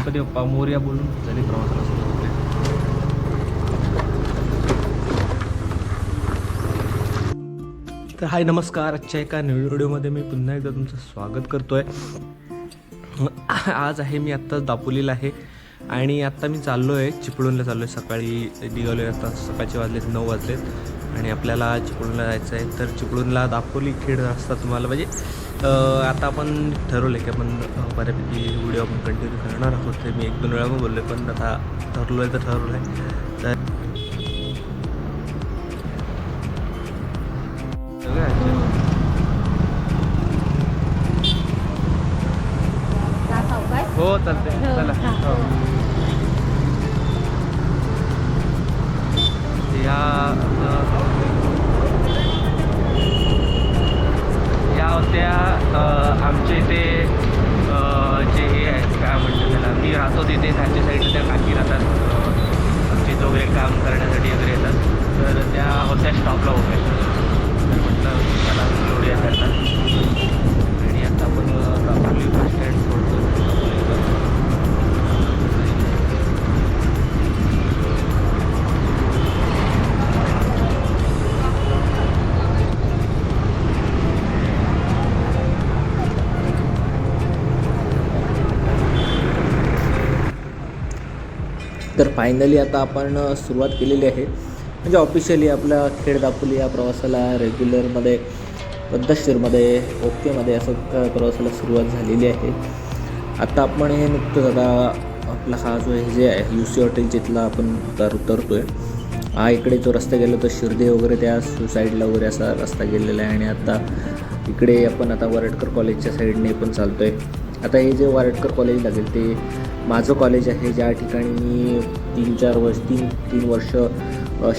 गणपती बाप्पा मोरया बोलून झाली प्रवासाला सुरुवात. तर हाय नमस्कार. आजच्या एका नवीन व्हिडिओमध्ये मी पुन्हा एकदा तुमचं स्वागत करतो आहे. आज आहे मी आत्ताच दापोलीला आहे आणि आत्ता मी चाललो आहे चिपळूणला चाललो आहे. सकाळी निघालो आहे. आता सकाळचे वाजलेत 9 वाजलेत आणि आपल्याला चिपळूणला जायचं आहे. तर चिपळूणला दापोली खेड रस्ता तुम्हाला म्हणजे आता आपण ठरवलं आहे की आपण बऱ्यापैकी व्हिडिओ आपण कंटिन्यू करणार आहोत. ते मी 1-2 वेळा पण बोललो आहे, पण आता ठरलो आहे तर ठरवलं आहे. तर हो चालते चला. या होत्या आमच्या इथे जे हे आहे काय म्हणतात त्याला, मी राहतो तिथे त्यांच्या साईडला त्या काकी राहतात. आमच्या इथं वगैरे काम करण्यासाठी वगैरे येतात. तर त्या होत्या स्टॉपला वगैरे. तर म्हटलं मला लोडिया करतात आणि आता आपण दापोली बस स्टँड सोडतो. तर फायनली आता आपण सुरुवात केलेली आहे, म्हणजे ऑफिशियली आपला खेड दापोली या प्रवासाला रेग्युलरमध्ये पद्धतशीरमध्ये ओकेमध्ये असं प्रवासाला सुरुवात झालेली आहे. आता आपण हे नुकतंच आता आपला हा जो हे जे आहे UC हॉटेल जिथला आपण उतरतो आहे. हा इकडे जो रस्ता गेला तो शिर्दे वगैरे त्या साईडला वगैरे असा रस्ता गेलेला आहे आणि आता इकडे आपण आता वरटकर कॉलेजच्या साईडने पण चालतो आहे. आता हे जे वरटकर कॉलेज लागेल ते माझं कॉलेज आहे, ज्या ठिकाणी मी 3 वर्ष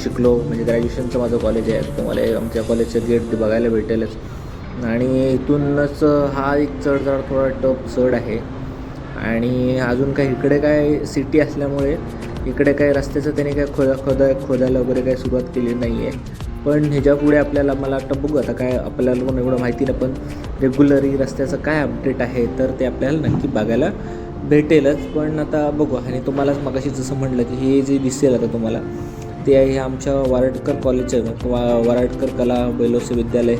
शिकलो. म्हणजे ग्रॅज्युएशनचं माझं कॉलेज आहे. तुम्हाला आमच्या कॉलेजचं गेट बघायला भेटेलच. आणि इथूनच हा एक चढ थोडा टफ चढ आहे. आणि अजून काही इकडे काय सिटी असल्यामुळे इकडे काय रस्त्याचं त्याने काय खोदायला वगैरे काही सुरुवात केली नाही आहे. पण ह्याच्या पुढे आपल्याला मला वाटतं बघू आता काय आपल्याला पण एवढं माहिती नाही, पण रेग्युलरी रस्त्याचं काय अपडेट आहे तर ते आपल्याला नक्की बघायला भेटेलच. पण आता बघू. आणि तुम्हालाच मगाशी जसं म्हटलं की हे जे दिसेल आता तुम्हाला ते आहे आमच्या वरटकर कॉलेजचं वरटकर कला बैलोसे विद्यालय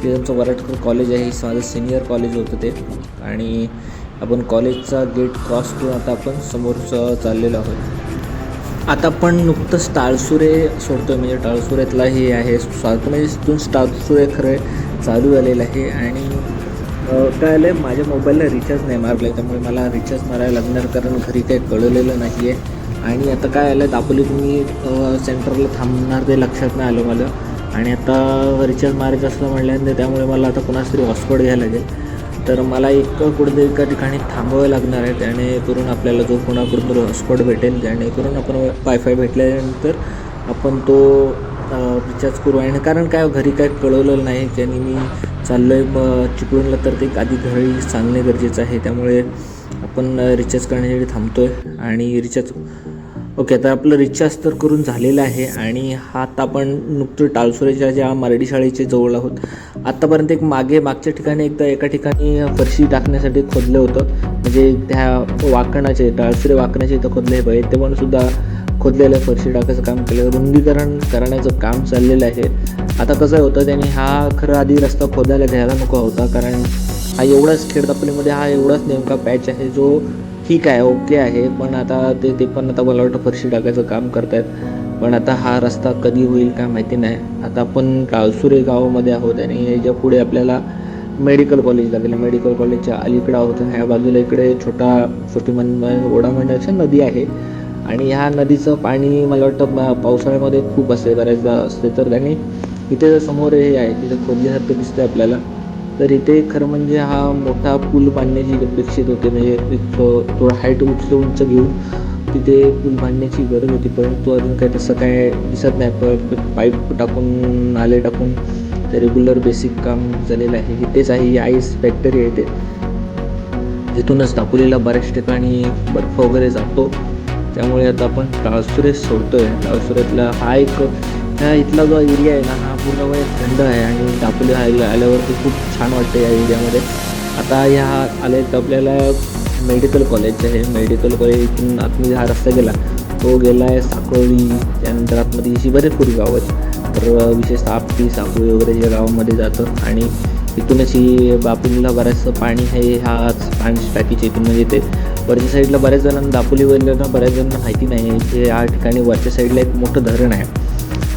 ते आमचं वरटकर कॉलेज आहे. माझं सिनियर कॉलेज होतं ते. आणि आपण कॉलेजचा गेट क्रॉस करून आता आपण समोरचं चाललेलो आहोत. आता आपण नुकतंच टाळसुरे सोडतो आहे, म्हणजे टाळसुऱ्यातला हे आहे म्हणजे तिथून टाळसुरे खरं चालू झालेलं आहे. आणि काय आलं आहे माझ्या मोबाईलला रिचार्ज नाही मारलं आहे, त्यामुळे मला रिचार्ज मारायला लागणार, कारण घरी काही कळलेलं नाही आहे. आणि आता काय आलं आहे दापोलीत मी सेंटरला थांबणार ते लक्षात नाही आलं मला. आणि आता रिचार्ज मारायचं असलं म्हटल्यानंतर त्यामुळे मला आता कोणाच तरी हॉटस्पॉट घ्यायला लागेल. तर मला कुठेतरी एका ठिकाणी थांबावं लागणार आहे, जेणेकरून आपल्याला जो कोणाकडून तरी हॉटस्पॉट भेटेल, जेणेकरून आपण वायफाय भेटल्यानंतर आपण तो रिचार्ज करू. आणि कारण काय घरी काय कळवलेलं नाही ज्यांनी मी चाललो आहे चिपळूणला, तर ते आधी घरी सांगणे गरजेचं आहे. त्यामुळे आपण रिचार्ज करण्यासाठी थांबतो आहे. आणि रिचार्ज ओके, आता आपलं रिचार्ज तर करून झालेलं आहे. आणि हा आता आपण नुकतं टाळसुरेच्या ज्या मराठी शाळेच्या जवळ आहोत. आत्तापर्यंत मागच्या ठिकाणी एका ठिकाणी फरशी टाकण्यासाठी खोदलं होतं, म्हणजे त्या वाकणाचे टाळसुरे वाकण्याचे इथं खोदले आहे ते पण सुद्धा खोदलेलं फरशी टाकायचं काम केलं. रुंदीकरण करण्याचं काम चाललेलं आहे. आता कसं होतं त्यांनी हा खरं आधी रस्ता खोदायला घ्यायला नको होता, कारण हा एवढाच खेड दापोलीमध्ये हा एवढाच नेमका पॅच आहे जो ठीक आहे ओके आहे. पण आता ते पण आता मला वाटतं फरशी टाकायचं काम करत आहेत. पण आता हा रस्ता कधी होईल काय माहिती नाही. आता आपण टाळसुरे गावामध्ये आहोत आणि याच्या पुढे आपल्याला मेडिकल कॉलेज लागेल. मेडिकल कॉलेजच्या अलीकडे आहोत. ह्या बाजूला इकडे छोटी ओढा म्हणण्याची नदी आहे. आणि ह्या नदीचं पाणी मला वाटतं पावसाळ्यामध्ये खूप असते, बऱ्याचदा असते. तर त्यांनी इथे जर समोर हे आहे तिथं खोदल्यासारखं दिसतं आपल्याला. तर इथे खरं म्हणजे हा मोठा पूल बांधण्याची अपेक्षित होते, म्हणजे थोडं हाईट उंच घेऊन तिथे पूल बांधण्याची गरज होती. परंतु अजून काही तसं काय दिसत नाही. पाईप टाकून नाले टाकून ते रेग्युलर बेसिक काम झालेलं आहे. इथेच आहे ही आईस फॅक्टरी आहे ते. तिथूनच दापोलीला बऱ्याच ठिकाणी बर्फ वगैरे जातो. त्यामुळे आता आपण टाळसुरे सोडतो आहे. टाळसुऱ्यातला हा इथला जो एरिया आहे ना हा पूर्ण वेळ थंड आहे. आणि दापोली आल्यावरती खूप छान वाटतं या एरियामध्ये. आता ह्या आले आपल्याला मेडिकल कॉलेज आहे. मेडिकल कॉलेज इथून आतमध्ये हा रस्ता गेला, तो गेला आहे साकोळी, त्यानंतर आतमध्ये अशी भरपूर गावं आहेत. तर विशेषतः आपटी, साकोळी वगैरे या गावामध्ये जातं आणि इथूनच ही बापलीला बऱ्याचसं पाणी आहे. ह्याच पाणी टाकीच्या इथून म्हणजे ते वरच्या साईडला बऱ्याच जणांना दापोलीवरल्यांना बऱ्याच जणांना माहिती नाही आहे की या ठिकाणी वरच्या साईडला एक मोठं धरण आहे.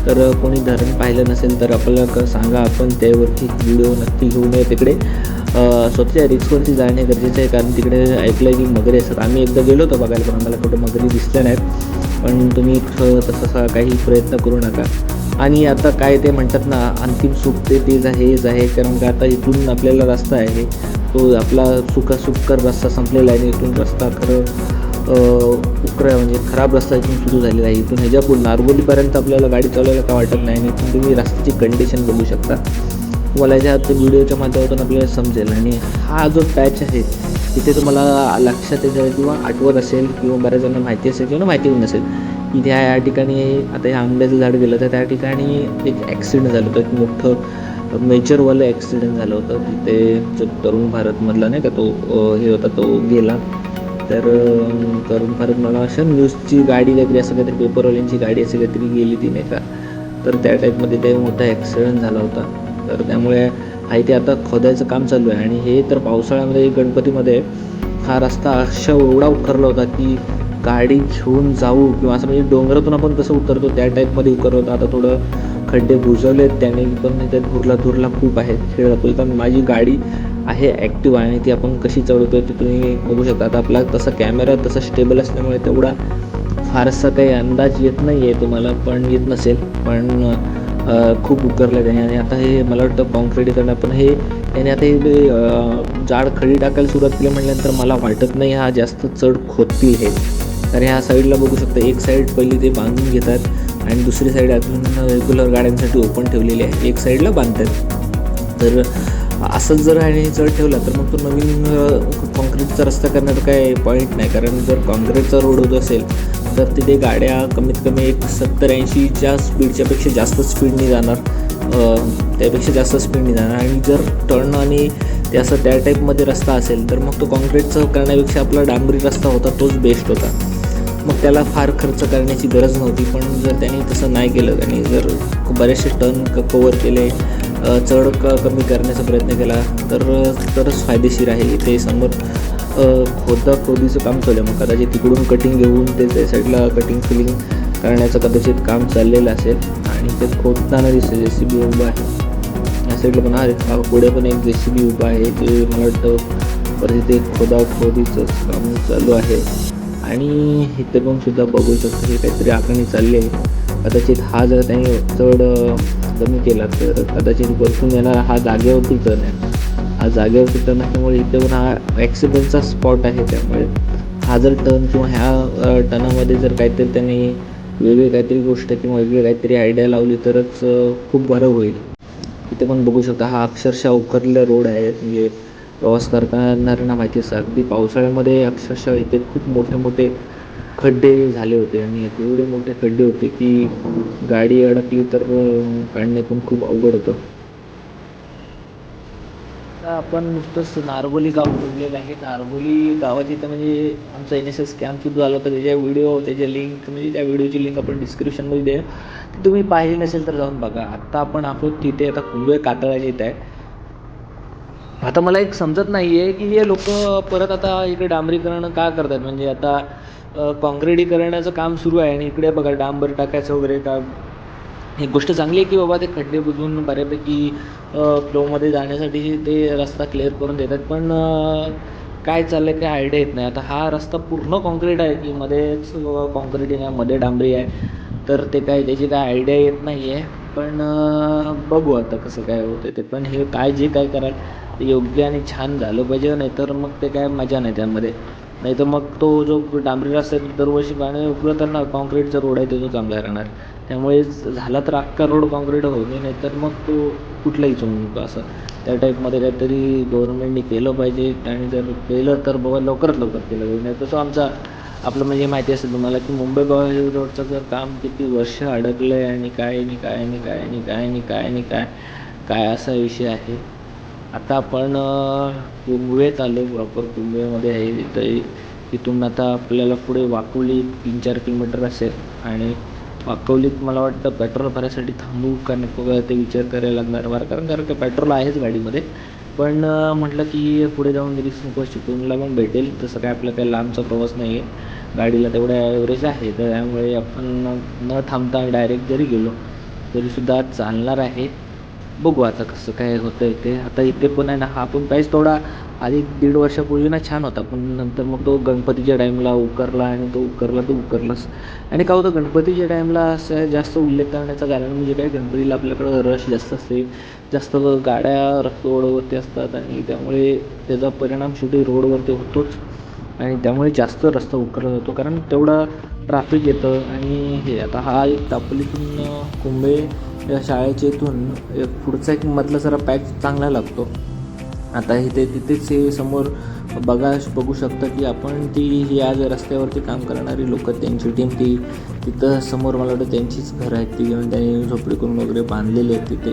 तर कोणी धरण पाहिलं नसेल तर आपल्याला सांगा, आपण त्यावरती व्हिडिओ नक्की घेऊन ये. तिकडे स्वतःच्या रिस्कवरती जाणे गरजेचं आहे, कारण तिकडे ऐकलं आहे की मगरी असतात. आम्ही एकदा गेलो होतो बघायला, पण आम्हाला कुठं मगरी दिसल्या नाहीत. पण तुम्ही तसा काही प्रयत्न करू नका. आणि आता काय ते म्हणतात ना, अंतिम सुख तेच आहे, हेच आहे. कारण का आता इथून आपल्याला रस्ता आहे, तो आपला सुखकर रस्ता संपलेला आहे आणि इथून रस्ता म्हणजे खराब रस्ता इथून सुरू झालेला आहे. इथून ह्याच्यापूर नारगोलीपर्यंत आपल्याला गाडी चालवायला का वाटत नाही आणि इथून तुम्ही रस्त्याची कंडिशन बघू शकता. तुम्हाला ह्याच्या व्हिडिओच्या माध्यमातून आपल्याला समजेल. आणि हा जो पॅच आहे तिथे तुम्हाला लक्षात येईल किंवा आठवत असेल किंवा बऱ्याच जणांना माहिती असेल किंवा माहिती नसेल की या ठिकाणी आता ह्या आंब्याचं झाड गेलं तर त्या ठिकाणी एक ॲक्सिडेंट झालं होतं. एक मोठं मेजरवालं ॲक्सिडेंट झालं होतं. तिथे जो तरुण भारतमधला नाही का तो हे होता, तो गेला. तर तरुण भारत मला अशा न्यूजची गाडी काहीतरी असं काहीतरी पेपरवाल्यांची गाडी असं काहीतरी गेली ती नाही का. तर त्या टाईपमध्ये ते मोठा ॲक्सिडेंट झाला होता. तर त्यामुळे आहे ते आता खोदायचं काम चालू आहे. आणि हे तर पावसाळ्यामध्ये गणपतीमध्ये हा रस्ता अशा एवढा उतरला होता की गाडी घेऊन जाऊ किंवा असं म्हणजे डोंगरातून आपण कसं उतरतो त्या टाईपमध्ये उतरलं होतं. आता थोडं खड्डे बुजवलेत त्याने, पण त्यात धुरला खूप आहे खेळ दाखवतो. पण माझी गाडी आहे ॲक्टिव्ह आणि ती आपण कशी चालवतो ते तुम्ही बघू शकता. आता आपला तसा कॅमेरा तसा स्टेबल असल्यामुळे तेवढा फारसा काही अंदाज येत नाही आहे तुम्हाला, पण येत नसेल. पण खूप उकरलं त्याने. आणि आता हे मला वाटतं कॉन्क्रीटीकरण पण हे त्याने आता हे जाड खडी टाकायला सुरुवात केली म्हटल्यानंतर मला वाटत नाही हा जास्त चढ खोदतील हे. तर ह्या साईडला बघू शकता, एक साईड पहिली ते बांधून घेतात आणि दुसरी साईड अजून रेग्युलर गाड्यांसाठी ओपन ठेवलेली आहे, एक साईडला बांधतात. तर असंच जर ह्याने चढ ठेवला तर मग तो नवीन कॉन्क्रीटचा रस्ता करण्याचा काय पॉईंट नाही. कारण जर कॉन्क्रीटचा रोड होत असेल तर तिथे गाड्या कमीत कमी एक 70-80च्या स्पीडच्यापेक्षा जास्त स्पीडने जाणार, त्यापेक्षा जास्त स्पीडने जाणार. आणि जर टर्न आणि ते असं त्या टाईपमध्ये रस्ता असेल तर मग तो कॉन्क्रीटचा करण्यापेक्षा आपला डांबरी रस्ता होता तोच बेस्ट होता. मग त्याला फार खर्च करण्याची गरज नव्हती. पण जर त्यांनी तसं नाही केलं, त्यांनी जर बरेचसे टर्न कवर केले, चढ कमी करण्याचा प्रयत्न केला तरच फायदेशीर आहे. इथे समोर खोदीचं काम चालू आहे. मग कदाचित तिकडून कटिंग घेऊन ते त्या साईडला कटिंग फिलिंग करण्याचं कदाचित काम चाललेलं असेल आणि ते खोदताना दिसतं JCB उभं आहे. या साईडला पण पुढे पण एक JCB उभं आहे, ते मला वाटतं परत ते खोदीचं काम चालू आहे. आणि इथे पण सुद्धा बघू शकतो की काहीतरी आखणी चालली आहे. कदाचित हा जर त्यांनी चढ कमी केला तर कदाचित वरतून येणार हा जागेवरती टर्न आहे. हा जागेवरती टर्न असल्यामुळे इथे पण हा ॲक्सिडेंटचा स्पॉट आहे. त्यामुळे हा जर टर्न किंवा ह्या टर्नामध्ये जर काहीतरी त्यांनी वेगळी काहीतरी गोष्ट किंवा वेगळी काहीतरी आयडिया लावली तरच खूप बरं होईल. इथे पण बघू शकता हा अक्षरशः उकरलेला रोड आहे. म्हणजे प्रवास करणाऱ्यांना माहिती असतं, अगदी पावसाळ्यामध्ये अक्षरशः इथे खूप मोठे मोठे खड्डे झाले होते. आणि एवढे मोठे खड्डे होते की गाडी अडकली तर काढणे पण खूप अवघड होतं. आता आपण नुकतंच नारगोली गाव बोललेलं आहे. नारगोली गावात इथं म्हणजे आमचा NSS कॅम्प सुरू झाला होता. त्याच्या व्हिडिओ, त्याच्या लिंक म्हणजे त्या व्हिडिओची लिंक आपण डिस्क्रिप्शनमध्ये देऊ. ती तुम्ही पाहिली नसेल तर जाऊन बघा. आत्ता आपण आहोत तिथे, आता कुंभे कातळाच्या इथं आहे. आता मला एक समजत नाही आहे की हे लोक परत आता इकडे डांबरीकरण का करतात. म्हणजे आता काँक्रिटीकरणाचं काम सुरू आहे आणि इकडे बघा डांबर टाकायचं वगैरे काम. एक गोष्ट चांगली आहे की बाबा ते खड्डे बुजवून बऱ्यापैकी फ्लोमध्ये जाण्यासाठी ते रस्ता क्लिअर करून देतात. पण काय चाललं आहे काय आयडिया येत नाही. आता हा रस्ता पूर्ण कॉन्क्रीट आहे की मध्येच कॉन्क्रिटिंग आहे, मध्ये डांबरी आहे. तर ते काय त्याची काय आयडिया येत नाही आहे. पण बघू आता कसं काय होतं ते. पण हे जे काय कराल ते योग्य आणि छान झालं पाहिजे, नाहीतर मग ते काय मजा नाही त्यामध्ये. नाहीतर मग तो जो डांबरी रस्ता आहे दरवर्षी पाणी उकळताना कॉन्क्रीटचा रोड आहे तो चांगला राहणार. त्यामुळे झाला तर अख्खा रोड कॉन्क्रीट होऊ दे, नाहीतर मग तो कुठलाही चुंक असं त्या टाईपमध्ये काहीतरी गव्हर्नमेंटने केलं पाहिजे. आणि जर केलं तर बाबा लवकरात लवकर केलं पाहिजे. नाही तसं आपलं म्हणजे माहिती असेल तुम्हाला की मुंबई गोवा रोडचं जर काम किती वर्ष अडकलं आहे आणि काय असा विषय आहे. आता आपण कुंभवेत आलो, प्रॉपर कुंभवेमध्ये आहे. इथून आता आपल्याला पुढे वाकोली 3-4 किलोमीटर असेल आणि वाकवलीत मला वाटतं पेट्रोल भरायसाठी थांबू का नको का ते विचार करायला लागणार मला, कारण कारण का पेट्रोल आहेच गाडीमध्ये. पण म्हटलं की पुढे जाऊन रिस्क नको, चिपळूणला पण भेटेल, तसं काय आपला काही लांबचा प्रवास नाही आहे, गाडीला तेवढा ॲव्हरेज आहे, तर त्यामुळे आपण न थांबता डायरेक्ट जरी गेलो तरीसुद्धा चालणार आहे. बघू आता कसं काय होतं आहे ते. आता इथे पण आहे ना, हा पण पाऊस थोडा आधी 1.5 वर्षापूर्वी ना छान होता, पण नंतर मग तो गणपतीच्या टाईमला उकरला आणि तो उकरलाच. आणि का होतं, गणपतीच्या टाईमला असं जास्त उल्लेख करण्याचं कारण म्हणजे काय, गणपतीला आपल्याकडं रश जास्त असते, जास्त गाड्या रोडवरती असतात आणि त्यामुळे त्याचा परिणाम शेवटी रोडवरती होतोच आणि त्यामुळे जास्त रस्ता उकरला जातो, कारण तेवढं ट्रॅफिक येतं. आणि हे आता हा एक दापोलीतून कुंभे या शाळेच्या इथून एक पुढचा एक मधला जरा पॅच चांगला लागतो. आता तिथेच हे समोर बघू शकता की आपण ही आज रस्त्यावरती काम करणारी लोक, त्यांची टीम ती तिथं समोर मला वाटतं त्यांचीच घरं आहेत, ती घेऊन त्यांनी झोपडी करून वगैरे बांधलेली आहेत तिथे.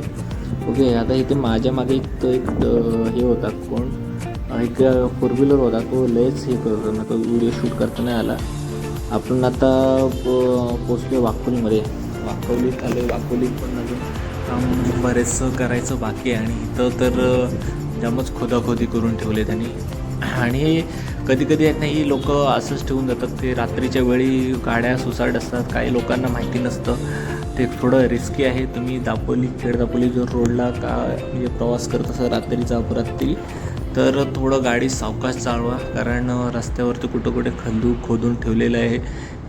ओके, आता इथे माझ्या मागे एक हे होता, कोण एक 4 व्हीलर होता, तो लयच हे करतो ना, तो व्हिडिओ शूट करता नाही आला. आपण आता पोचलो वाकोलीमध्ये, वाकोलीत आलो. वाकोलीत पण अजून काम बरेचसं करायचं बाकी आहे आणि इथं तर जामच खोदाखोदी करून ठेवले त्यांनी. आणि कधी कधी आहेत नाही, लोक असंच ठेवून जातात, ते रात्रीच्या वेळी गाड्या सुसाट असतात, काही लोकांना माहिती नसतं, ते थोडं रिस्की आहे. तुम्ही खेड दापोली जर रोडला का म्हणजे प्रवास करत असाल रात्रीचा अपरात्री, तर थोडं गाडी सावकाश चालवा, कारण रस्त्यावरती कुठे खोदून ठेवलेलं आहे,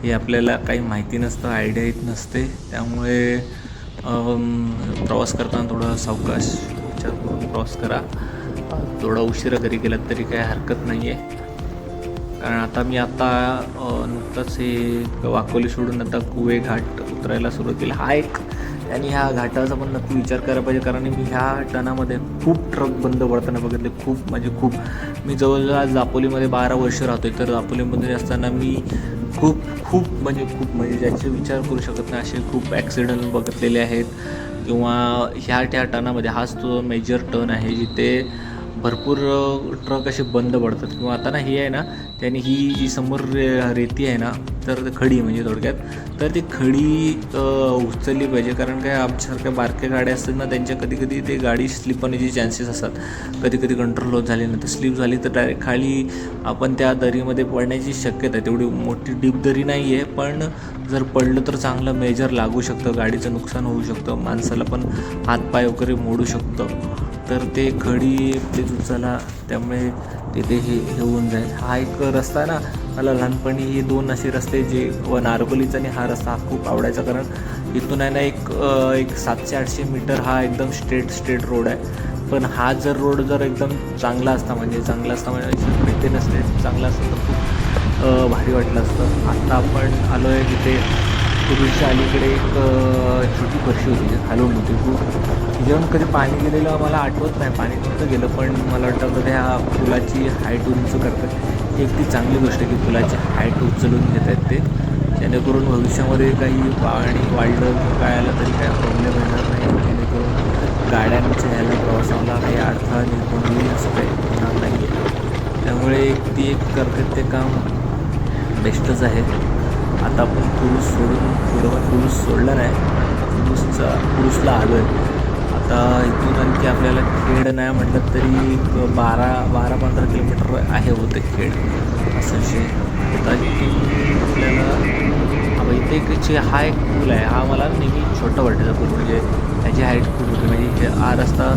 हे आपल्याला काही माहिती नसतं, आयडिया येत नसते. त्यामुळे प्रवास करताना थोडं सावकाश विचार करून प्रवास करा. थोडा उशिरा घरी गेलात तरी काही हरकत नाही आहे, कारण आता मी नुकतंच हे वाकोली सोडून आता कुवे घाट उतरायला सुरुवात केली. हा एक, आणि ह्या घाटाचा पण नक्की विचार करायला पाहिजे, कारण मी ह्या टनामध्ये खूप ट्रक बंद पडताना बघितले, खूप. मी जवळजवळ दापोलीमध्ये 12 वर्ष राहतो आहे, तर दापोलीमध्ये असताना मी खूप म्हणजे ज्याचे विचार करू शकत नाही असे खूप ॲक्सिडेंट बघितलेले आहेत. किंवा ह्या टनामध्ये हाच तो मेजर टन आहे जिथे भरपूर ट्रक असे बंद पडतात. किंवा आता ना ही आहे ना, त्याने ही जी समोर रेती आहे ना, तर खडी म्हणजे थोडक्यात, तर ती खडी उचलली पाहिजे, कारण काय आमच्यासारख्या बारक्या गाड्या असतात ना, त्यांच्या कधी ते गाडी स्लिप होण्याचे चान्सेस असतात. कधी कंट्रोल होत झाली ना, तर स्लिप झाली तर डायरेक्ट खाली आपण त्या दरीमध्ये पडण्याची शक्यता आहे. तेवढी मोठी डीप दरी नाही आहे, पण जर पडलं तर चांगलं मेजर लागू शकतं, गाडीचं नुकसान होऊ शकतं, माणसाला पण हातपाय वगैरे मोडू शकतं. तर ते खडी प्लीज उचला, त्यामुळे तिथे हे होऊन जाईल. हा एक रस्ता आहे ना, मला लहानपणी हे 2 असे रस्ते, जे नारगोलीचा आणि हा रस्ता हा खूप आवडायचा, कारण इथून आहे ना एक 700-800 मीटर हा एकदम स्ट्रेट रोड आहे. पण हा रोड जर एकदम चांगला असता म्हणजे मेंटेनन्स चांगला असतं तर खूप भारी वाटलं असतं. आत्ता आपण आलो आहे तिथे पूर्वीच्या अलीकडे एक छोटी फरशी होती, खालून होती खूप, जेव्हा कधी पाणी गेलेलं मला आठवत नाही, पाणी कुठं गेलं, पण मला वाटतं कधी ह्या पुलाची हाईट उंच करतात. एक ती चांगली गोष्ट आहे की पुलाची हाईट उचलून घेत आहेत ते, जेणेकरून भविष्यामध्ये काही पाणी वाढलं काय आलं तरी काय प्रॉब्लेम येणार नाही, जेणेकरून गाड्यांच्या ह्याला प्रवासाला काही अडथळा निर्माण होईल असं काही होणार नाही आहे. त्यामुळे ती करतात ते काम बेस्टच आहे. आता आपण पुरुष सोडलं नाही, पुरुषला आलो आहे. आता इथून आणखी आपल्याला खेड नाही म्हटलं तरी 12-15 किलोमीटर आहे होते खेड, असं विषय. आता इथून आपल्याला इथे हा एक पूल आहे, हा मला नेहमी छोटा वाटायचा पूल, म्हणजे त्याची हाईट खूप होती, म्हणजे हा रस्ता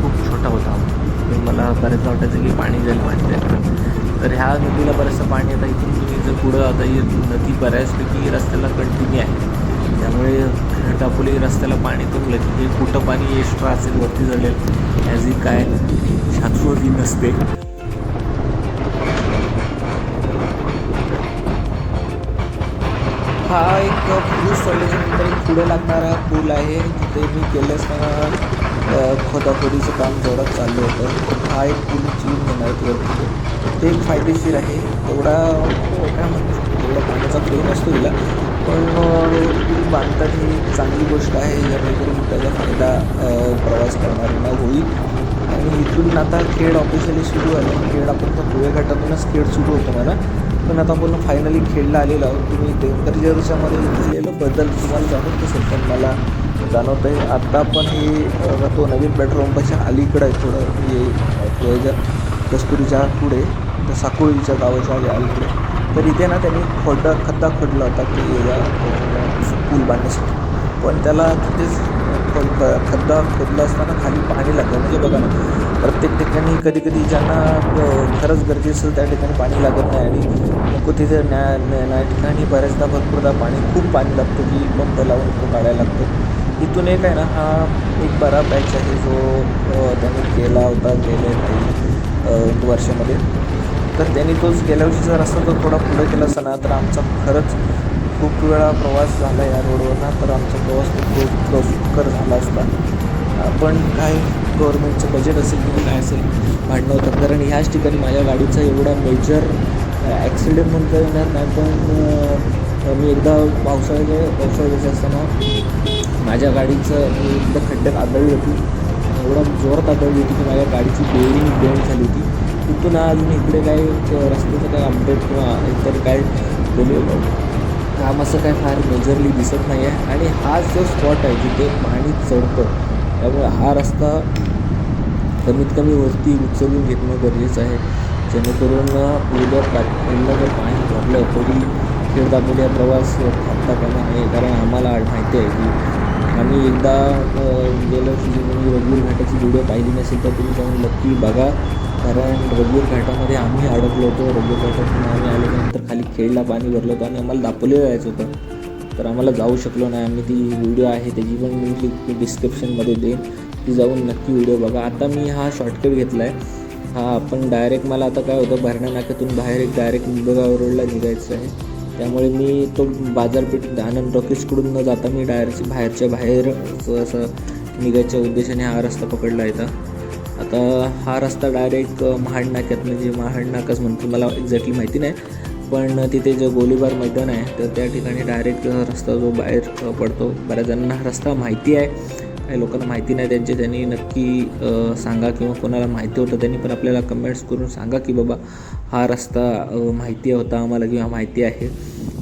खूप छोटा होता, तर मला बरेच वाटायचं की पाणी जाईल. तर ह्या नदीला बरंचसं पाणी आता इथून तुम्ही जर पुढं, आता ही नदी बऱ्याचपैकी रस्त्याला कंटिन्यू आहे, त्यामुळे दापोली रस्त्याला पाणी तुंबलं की कुठं पाणी एक्स्ट्रा असेल वरती झालेलं ॲज काय शाश्वती नसते. हा एक पुरुष सोडल्याच्यानंतर एक पुढे लागणारा पूल आहे, जिथे मी गेले असताना खोदाखोदीचं काम जोरात चाललं होतं. हा एक पूल चिरून घेणार वरती, ते एक फायदेशीर आहे. तेवढा काय म्हणतो, तेवढा पाण्याचा फ्लो नसतो तिला, पण पूल बांधतात ही चांगली गोष्ट आहे, जेणेकरून त्याचा फायदा प्रवास करणाऱ्यांना होईल. आणि इथून आता खेड ऑफिशियली सुरू आहे. खेड आपण तर गोवे घाटातूनच खेड सुरू होतं मला, पण आता आपण फायनली खेडला आलेलो आहोत. तुम्ही टेम्परेचरच्यामध्ये झालेलं बदल तुम्हाला जाणवत असेल, पण मला जाणवतं आहे. आत्ता आपण हे तो नवीन पेट्रोल पंपाच्या अलीकडं आहे थोडं, हे कस्तुरीच्या पुढे तर साकोळीच्या गावाच्या अलीकडे. तर इथे ना त्यांनी खड्डा खोदला होता की पूल बांधण्यासाठी, पण त्याला तिथेच खड्डा खोदला असताना खाली पाणी लागलं. म्हणजे बघा ना, प्रत्येक ठिकाणी कधी ज्यांना खरंच गरजेचं असेल त्या ठिकाणी पाणी लागत नाही, आणि नको तिथे न्या ठिकाणी बऱ्याचदा भरपूरदा खूप पाणी लागतं की पंप लावून तो काढायला लागतो. इथून एक आहे ना, हा एक बरा पॅच आहे जो त्यांनी केला होता गेल्या काही वर्षामध्ये. तर त्यांनी तोच गेल्या वर्षीचा रस्ता तो थोडा पुढे केला असता ना, तर आमचा खरंच खूप वेळा प्रवास झाला या रोडवरनं, तर आमचा प्रवास खूप सुखकर झाला असता. पण काय गव्हर्नमेंटचं बजेट असेल किंवा काय असेल भांडणं होतं. कारण ह्याच ठिकाणी माझ्या गाडीचा एवढा मेजर ॲक्सिडेंट म्हणता येणार नाही, पण मी एकदा पावसाळ्याच्या असताना माझ्या गाडीचं मी एकदा खड्ड्यात आदळली होती. एवढा जोरात आदळली होती की माझ्या गाडीची बेअरिंग बेंड झाली होती. तिथून अजून इकडे काही रस्त्याचं काही अपडेट किंवा इतर काय काम असं काय फार मेजरली दिसत नाही आहे. आणि हा जो स्पॉट आहे जिथे पाणी चढतं, त्यामुळे हा रस्ता कमीत कमी वरती उचलून घेणं गरजेचं आहे, जेणेकरून उद्या जर पाणी भरलं तरी खेड दापोली प्रवास थांबता कामा नये. कारण आम्हाला माहिती आहे की आम्ही एकदा गेल्या वर्षी तुम्ही रघुवीर घाटाची व्हिडिओ पाहिली नसेल तर तुम्ही जाऊन नक्की बघा. कारण रघुवीर घाटामध्ये आम्ही अडकलो होतो. रघुवीर घाटातून आम्ही आल्यानंतर खाली खेडला पाणी भरलं होतं आणि आम्हाला दापोलीला जायचं होतं, तर आम्हाला जाऊ शकलो नाही आम्ही. ती व्हिडिओ आहे त्याची पण मी डिस्क्रिप्शनमध्ये देईन, ती जाऊन नक्की व्हिडिओ बघा. आता मी हा शॉर्टकट घेतला आहे. हा आपण डायरेक्ट मला आता काय होतं, भरणा नाक्यातून बाहेर डायरेक्ट मुंबईगाव रोडला निघायचं आहे. त्यामुळे मी तो बाजारपेठ आनंद टॉकीजकडून न जाता मी डायरेक्ट बाहेर असं निघायच्या उद्देशाने हा रस्ता पकडला आहे. आता हा रस्ता डायरेक्ट महाड नाक्यात, म्हणजे महाड नाकाच म्हणतो, मला एक्झॅक्टली माहिती नाही, पण तिथे जो गोलीबार मैदान आहे तर त्या ठिकाणी डायरेक्ट रस्ता जो बाहेर पडतो. बऱ्याच जणांना हा रस्ता माहिती आहे, काही लोकांना माहिती नाही. त्यांनी नक्की सांगा, किंवा कोणाला माहिती होतं त्यांनी पण आपल्याला कमेंट्स करून सांगा की बाबा हा रस्ता माहिती होता आम्हाला किंवा माहिती आहे.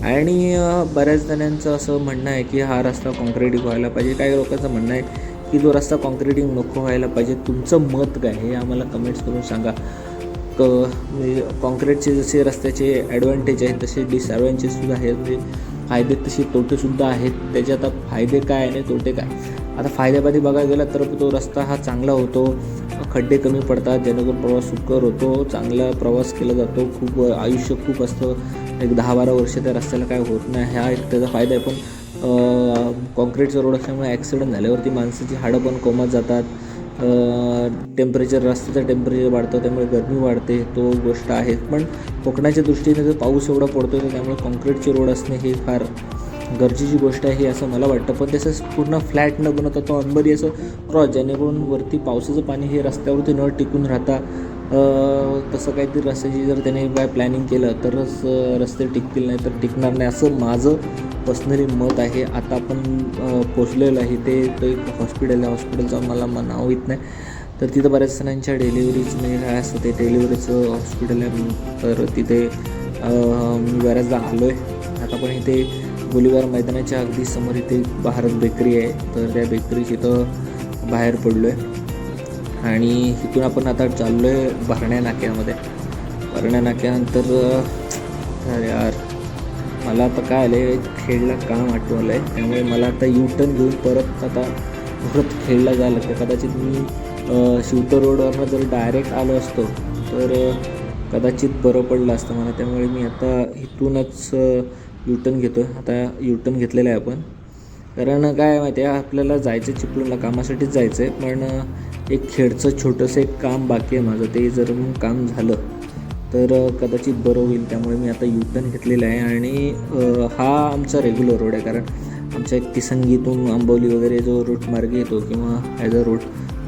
आणि बऱ्याच जणांचं असं म्हणणं आहे की हा रस्ता कॉन्क्रिटिंग व्हायला पाहिजे. काही लोकांचं म्हणणं आहे की जो रस्ता कॉन्क्रिटिंग नको व्हायला पाहिजे. तुमचं मत काय हे आम्हाला कमेंट्स करून सांगा. म्हणजे कॉन्क्रीटचे जसे रस्त्याचे ॲडव्हान्टेज आहेत तसे डिसॲडव्हान्टेजसुद्धा आहेत, म्हणजे फायदे तसे तोटेसुद्धा आहेत. त्याचे आता फायदे काय आणि तोटे काय. आता फायद्यामध्ये बघायला गेला तर तो रस्ता हा चांगला होतो, खड्डे कमी पडतात, जेणेकरून प्रवास सुकर होतो, चांगला प्रवास केला जातो, खूप आयुष्य खूप असतं, एक 10-12 वर्ष त्या रस्त्याला काय होत नाही, हा एक त्याचा फायदा आहे. पण कॉन्क्रीटचा रोड असल्यामुळे ॲक्सिडेंट झाल्यावरती माणसाची हाडं पण कोमात जातात. रस्त्याचं टेम्परेचर वाढतं, त्यामुळे गरमी वाढते, तो गोष्ट आहे. पण कोकणाच्या दृष्टीने जर पाऊस एवढा पडतो तर त्यामुळे कॉन्क्रीटचे रोड असणे हे फार गरजेची गोष्ट आहे असं मला वाटतं. पण तसंच पूर्ण फ्लॅट न बनवता तो अंबरी असं क्रॉस, जेणेकरून वरती पावसाचं पाणी हे रस्त्यावरती न टिकून राहता तसं काहीतरी रस्त्याची जर त्याने काय प्लॅनिंग केलं तरच रस्ते टिकतील, नाही तर टिकणार नाही, असं माझं पर्सनली मत आहे. आता आपण पोचलेलं आहे ते एक हॉस्पिटल आहे. हॉस्पिटलचं मला नाव येत नाही, तर तिथं बऱ्याच जणांच्या डिलिव्हरीज म्हणजे काय असतं ते डिलिव्हरीचं हॉस्पिटल आहे. तर तिथे मी बऱ्याचदा आलो आहे. आता पण इथे गोलीबार मैदानाच्या अगदी समोर इथे भारत बेकरी आहे, तर त्या बेकरीची इथं बाहेर पडलो आहे. आणि इथून आपण आता चाललो आहे भरण्या नाक्यामध्ये. भरण्या नाक्यानंतर अरे यार मला आता काय आलं आहे, खेडला काम आठवलं आहे, त्यामुळे मला आता टर्न घेऊन परत खेडला जायला लागतं. कदाचित मी शिवतर रोडवरनं जर डायरेक्ट आलो असतो तर कदाचित बरं पडलं असतं मला. त्यामुळे मी आता इथूनच टर्न घेतो आहे. आता टर्न घेतलेलं आहे आपण, कारण काय माहिती आहे आपल्याला जायचं चिपळूणला, कामासाठीच जायचं आहे. पण एक खेडचं छोटंसं एक काम बाकी आहे माझं, ते जर मग काम झालं तर कदाचित बरं होईल. त्यामुळे मी आता टर्न घेतलेला आहे. आणि हा आमचा रेग्युलर रोड आहे, कारण आमच्या एक तिसंगीतून आंबवली वगैरे जो रूट मार्ग येतो किंवा ॲज अ रूट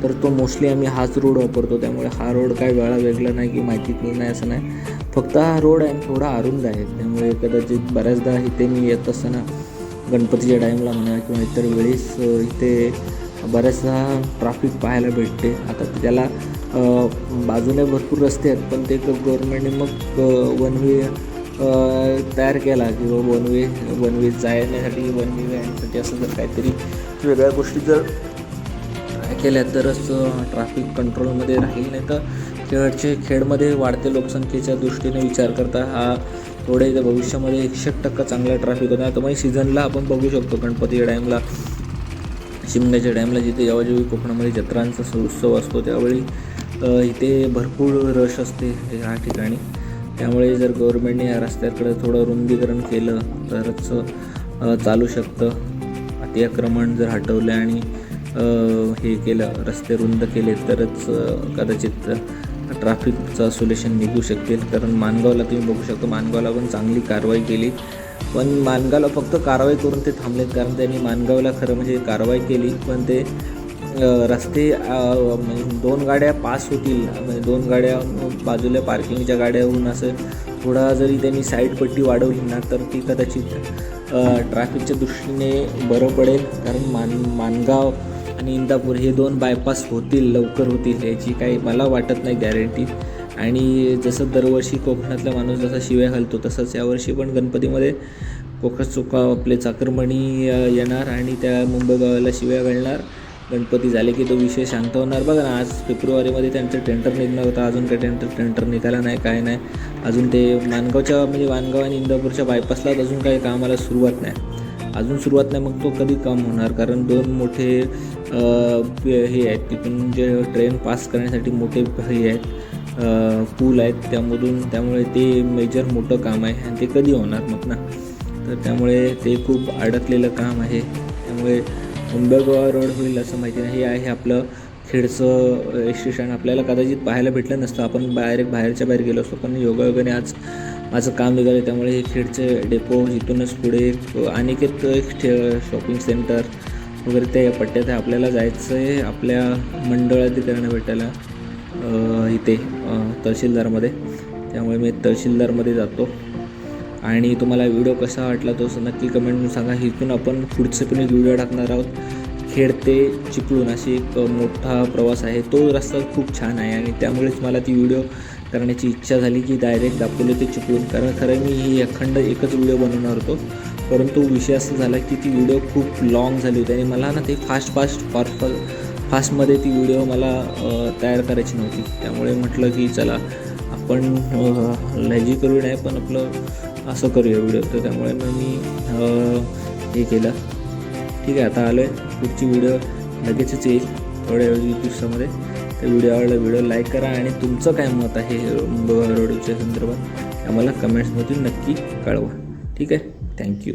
तर तो मोस्टली आम्ही हाच रोड वापरतो. त्यामुळे हा रोड काय वेगळा नाही की माहितीच नाही असं नाही. फक्त हा रोड आहे थोडा अरुंद आहे. त्यामुळे कदाचित बऱ्याचदा इथे मी येत असताना गणपतीच्या टाईमला म्हणा किंवा इतर वेळेस इथे बऱ्याचदा ट्रॅफिक पाहायला भेटते. आता त्याला बाजूने भरपूर रस्ते आहेत, पण ते गव्हर्नमेंटने मग वन वे तयार केला किंवा वन वे जाण्यासाठी वन वे येण्यासाठी असं जर काहीतरी वेगळ्या गोष्टी जर केल्या तरच ट्रॅफिक कंट्रोलमध्ये राहील. नाही तर खेडमध्ये वाढते लोकसंख्येच्या दृष्टीने विचार करता हा थोडे भविष्यामध्ये 100% चांगला ट्रॅफिक होता. तर मग सीझनला आपण बघू शकतो गणपतीच्या टाईमला, शिमग्याच्या टाईमला जिथे जेव्हा कोकणामध्ये जत्रांचा उत्सव असतो त्यावेळी इथे भरपूर रश असते ह्या ठिकाणी. त्यामुळे जर गव्हर्नमेंटने या रस्त्याकडे थोडं रुंदीकरण केलं तरच चालू शकतं. अतिक्रमण जर हटवलं आणि हे केलं, रस्ते रुंद केले तरच कदाचित ट्रॅफिकचं सोल्युशन निघू शकेल. कारण माणगावला तुम्ही बघू शकता, माणगावला पण चांगली कारवाई केली, पण माणगावला फक्त कारवाई करून ते थांबलेत. कारण त्यांनी माणगावला खरं म्हणजे कारवाई केली, पण ते रस्ते म्हणजे 2 गाड्या पास होतील, म्हणजे 2 गाड्या बाजूला पार्किंगच्या गाड्याहून असं थोडा जरी त्यांनी साईड पट्टी वाढवली ना तर ती कदाचित ट्रॅफिकच्या दृष्टीने बरं पडेल. कारण माणगाव आणि इंदापूर हे 2 बायपास होतील, लवकर होतील याची काही मला वाटत नाही गॅरंटी. आणि जसं दरवर्षी कोकणातला माणूस जसा शिव्या घालतो तसंच यावर्षी पण गणपतीमध्ये आपले चाकरमणी येणार आणि त्या मुंबई गावाला शिव्या घालणार. गणपती झाले की तो विषय शांत होणार. बघा ना, आज फेब्रुवारीमध्ये त्यांचं टेंडर निघणार होता, अजून काही टेंडर निघाला नाही, काय नाही अजून. ते माणगावच्या म्हणजे माणगाव आणि इंदापूरच्या बायपासला अजून काही कामाला सुरुवात नाही. मग तो कधी काम होणार? कारण 2 मोठे हे आहेत तिथून जे ट्रेन पास करण्यासाठी मोठे हे आहेत पूल आहेत त्यामुळे ते मेजर मोठं काम आहे आणि ते कधी होणार मग ना. तर त्यामुळे ते खूप अडकलेलं काम आहे. त्यामुळे मुंबई गोवा रोड होईल असं माहिती नाही. हे आहे आपलं खेडचं स्टेशन. आपल्याला कदाचित पाहायला भेटलं नसतं, आपण बाहेरच्या बाहेर गेलो असतो, पण योगायोगाने आज माझं काम निघालं. त्यामुळे हे खेडचे डेपो, इथूनच पुढे अनेक शॉपिंग सेंटर वगैरे त्या पट्ट्यात आहे. आपल्याला जायचं आहे आपल्या मंडळाधिकाऱ्यांना भेटायला इथे तहसीलदारमध्ये. त्यामुळे मी तहसीलदारमध्ये जातो. आणि तुम्हाला व्हिडिओ कसा वाटला तो नक्की कमेंटमध्ये सांगा. इथून आपण पुढचे पण एक व्हिडिओ टाकणार आहोत. खेड ते चिपळूण अशी एक मोठा प्रवास आहे. तो रस्ता खूप छान आहे आणि त्यामुळेच मला ती व्हिडिओ करण्याची इच्छा झाली की डायरेक्ट दापोली ते चिपळूण. कारण खरं मी ही एकच व्हिडिओ बनवणार होतो, परंतु विषय असा झाला की ती व्हिडिओ खूप लॉंग झाली होती आणि मला ना ते फास्टमध्ये ती व्हिडिओ मला तयार करायची नव्हती. त्यामुळे म्हटलं की चला आपण लॅजी करू नये पण आपलं असं करूया व्हिडिओ. तर त्यामुळे मग मी हे केलं. ठीक आहे, आता आलो आहे. पुढची व्हिडिओ लगेचच येईल थोड्या दिवसामध्ये. तर व्हिडिओ लाईक करा आणि तुमचं काय मत आहे रोडच्या संदर्भात आम्हाला कमेंट्समधून नक्की कळवा. ठीक आहे, थँक्यू.